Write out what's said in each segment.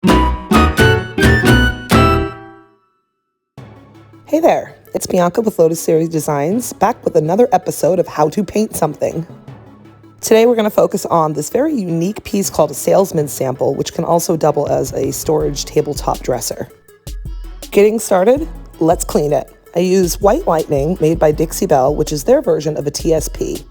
Hey there, it's Bianca with lotustheorydesigns, back with another episode of How to Paint Something. Today we're going to focus on this very unique piece called a salesman sample, which can also double as a storage tabletop dresser. Getting started, let's clean it. I use White Lightning made by Dixie Belle, which is their version of a TSP.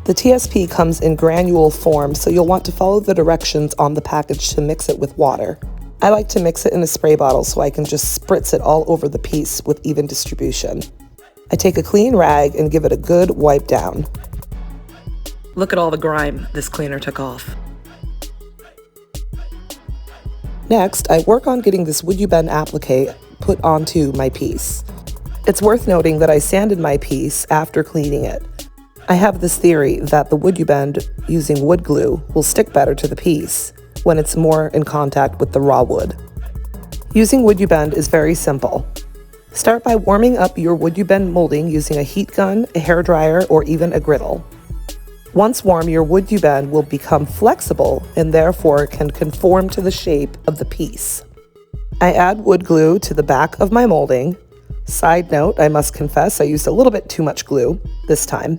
The TSP comes in granule form, so you'll want to follow the directions on the package to mix it with water. I like to mix it in a spray bottle so I can just spritz it all over the piece with even distribution. I take a clean rag and give it a good wipe down. Look at all the grime this cleaner took off. Next, I work on getting this WoodUbend Applique put onto my piece. It's worth noting that I sanded my piece after cleaning it. I have this theory that the WoodUbend using wood glue will stick better to the piece when it's more in contact with the raw wood. Using WoodUbend is very simple. Start by warming up your WoodUbend molding using a heat gun, a hairdryer, or even a griddle. Once warm, your WoodUbend will become flexible and therefore can conform to the shape of the piece. I add wood glue to the back of my molding. Side note, I must confess I used a little bit too much glue this time.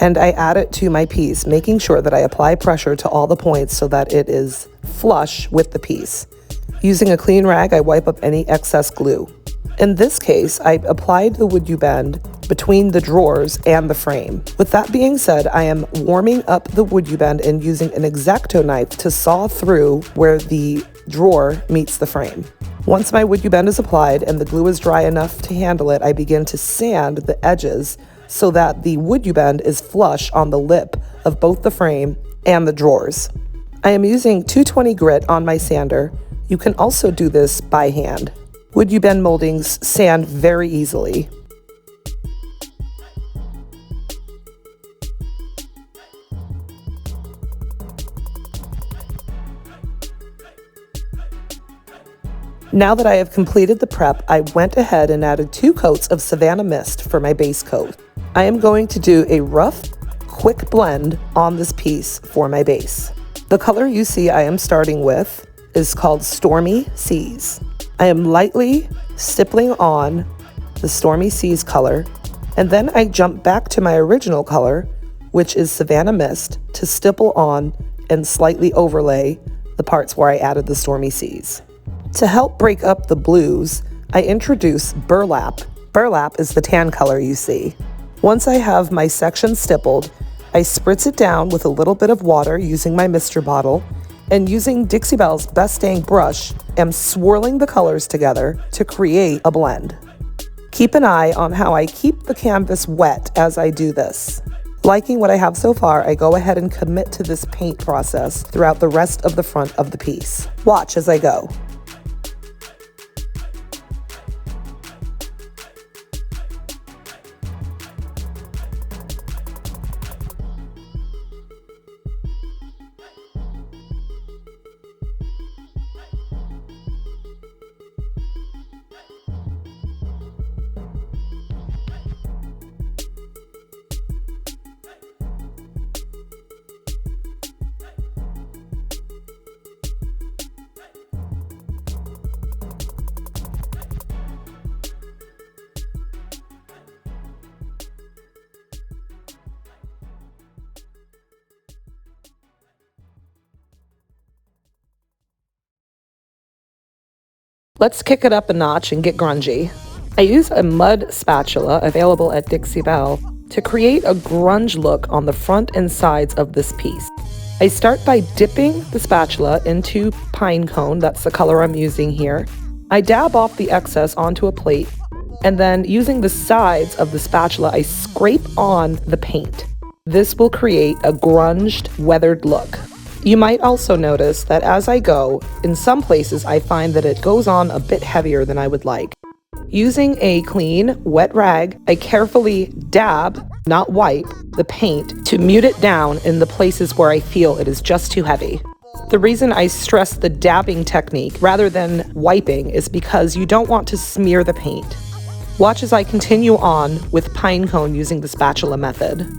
And I add it to my piece, making sure that I apply pressure to all the points so that it is flush with the piece. Using a clean rag, I wipe up any excess glue. In this case, I applied the WoodUbend between the drawers and the frame. With that being said, I am warming up the WoodUbend and using an X-Acto knife to saw through where the drawer meets the frame. Once my WoodUbend is applied and the glue is dry enough to handle it, I begin to sand the edges so that the WoodUbend is flush on the lip of both the frame and the drawers. I am using 220 grit on my sander. You can also do this by hand. WoodUbend moldings sand very easily. Now that I have completed the prep, I went ahead and added 2 coats of Savannah Mist for my base coat. I am going to do a rough, quick blend on this piece for my base. The color you see I am starting with is called Stormy Seas. I am lightly stippling on the Stormy Seas color, and then I jump back to my original color, which is Savannah Mist, to stipple on and slightly overlay the parts where I added the Stormy Seas. To help break up the blues, I introduce Burlap. Burlap is the tan color you see. Once I have my section stippled, I spritz it down with a little bit of water using my mister bottle, and using Dixie Belle's Best Dang brush, am swirling the colors together to create a blend. Keep an eye on how I keep the canvas wet as I do this. Liking what I have so far, I go ahead and commit to this paint process throughout the rest of the front of the piece. Watch as I go. Let's kick it up a notch and get grungy. I use a mud spatula available at Dixie Belle to create a grunge look on the front and sides of this piece. I start by dipping the spatula into pine cone, that's the color I'm using here. I dab off the excess onto a plate, and then using the sides of the spatula, I scrape on the paint. This will create a grunged, weathered look. You might also notice that as I go, in some places I find that it goes on a bit heavier than I would like. Using a clean, wet rag, I carefully dab, not wipe, the paint to mute it down in the places where I feel it is just too heavy. The reason I stress the dabbing technique rather than wiping is because you don't want to smear the paint. Watch as I continue on with pine cone using the spatula method.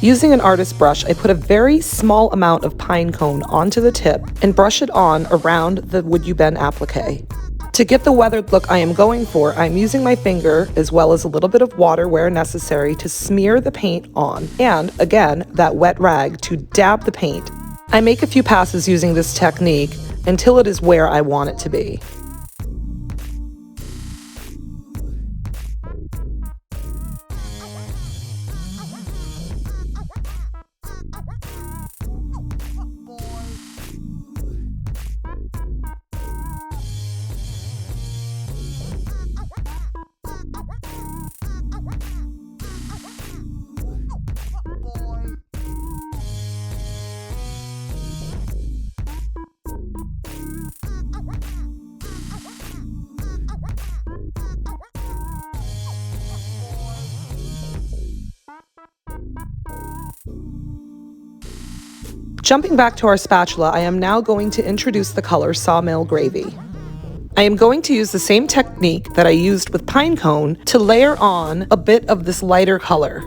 Using an artist brush, I put a very small amount of pine cone onto the tip and brush it on around the WoodUbend applique. To get the weathered look I am going for, I'm using my finger as well as a little bit of water where necessary to smear the paint on, and again, that wet rag to dab the paint. I make a few passes using this technique until it is where I want it to be. Jumping back to our spatula, I am now going to introduce the color Sawmill Gravy. I am going to use the same technique that I used with pine cone to layer on a bit of this lighter color.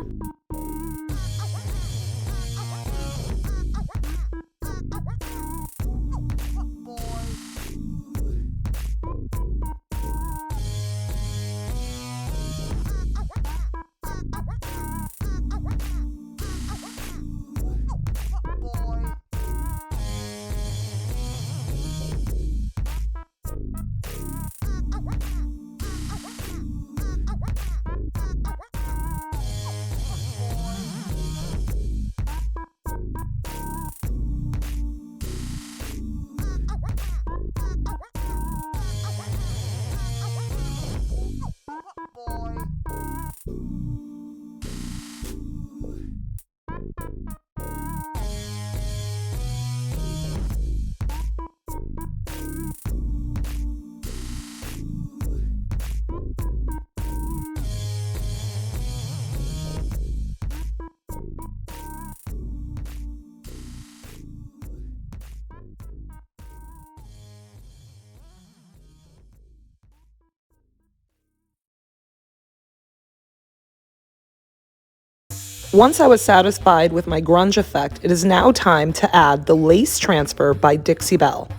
Once I was satisfied with my grunge effect, it is now time to add the Lace Transfer by Dixie Belle.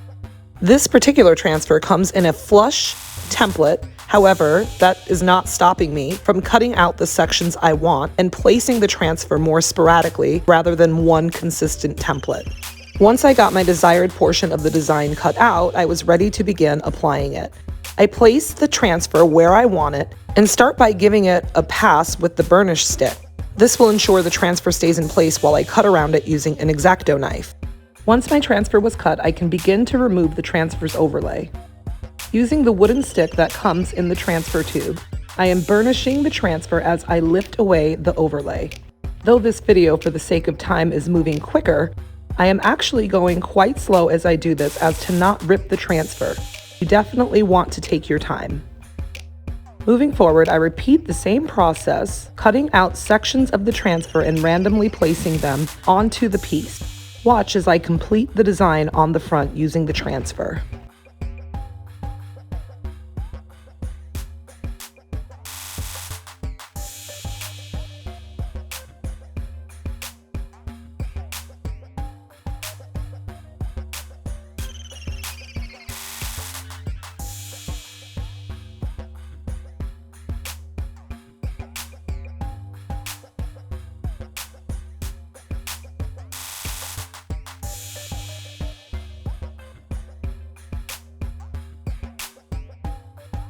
This particular transfer comes in a flush template. However, that is not stopping me from cutting out the sections I want and placing the transfer more sporadically rather than one consistent template. Once I got my desired portion of the design cut out, I was ready to begin applying it. I place the transfer where I want it and start by giving it a pass with the burnish stick. This will ensure the transfer stays in place while I cut around it using an X-Acto knife. Once my transfer was cut, I can begin to remove the transfer's overlay. Using the wooden stick that comes in the transfer tube, I am burnishing the transfer as I lift away the overlay. Though this video, for the sake of time, is moving quicker, I am actually going quite slow as I do this as to not rip the transfer. You definitely want to take your time. Moving forward, I repeat the same process, cutting out sections of the transfer and randomly placing them onto the piece. Watch as I complete the design on the front using the transfer.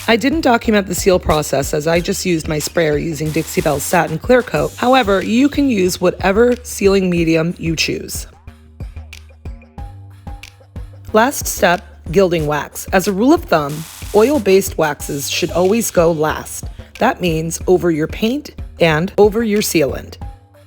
I didn't document the seal process as I just used my sprayer using Dixie Belle's Satin Clear Coat. However, you can use whatever sealing medium you choose. Last step, gilding wax. As a rule of thumb, oil-based waxes should always go last. That means over your paint and over your sealant.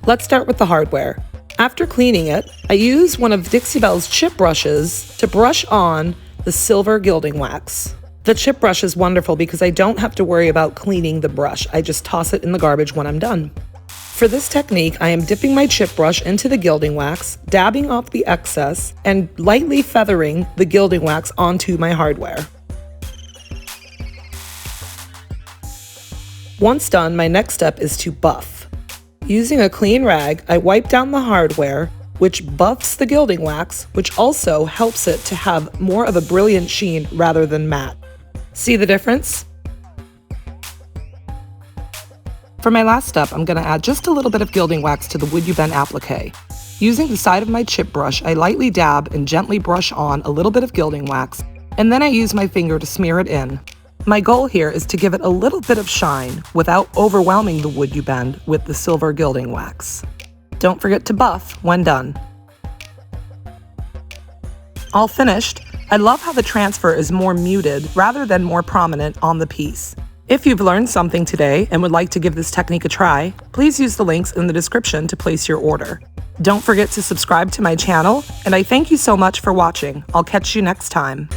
Let's start with the hardware. After cleaning it, I use one of Dixie Belle's chip brushes to brush on the silver gilding wax. The chip brush is wonderful because I don't have to worry about cleaning the brush. I just toss it in the garbage when I'm done. For this technique, I am dipping my chip brush into the gilding wax, dabbing off the excess, and lightly feathering the gilding wax onto my hardware. Once done, my next step is to buff. Using a clean rag, I wipe down the hardware, which buffs the gilding wax, which also helps it to have more of a brilliant sheen rather than matte. See the difference? For my last step, I'm going to add just a little bit of gilding wax to the WoodUbend Applique. Using the side of my chip brush, I lightly dab and gently brush on a little bit of gilding wax, and then I use my finger to smear it in. My goal here is to give it a little bit of shine without overwhelming the WoodUbend with the silver gilding wax. Don't forget to buff when done. All finished. I love how the transfer is more muted rather than more prominent on the piece. If you've learned something today and would like to give this technique a try, please use the links in the description to place your order. Don't forget to subscribe to my channel, and I thank you so much for watching. I'll catch you next time.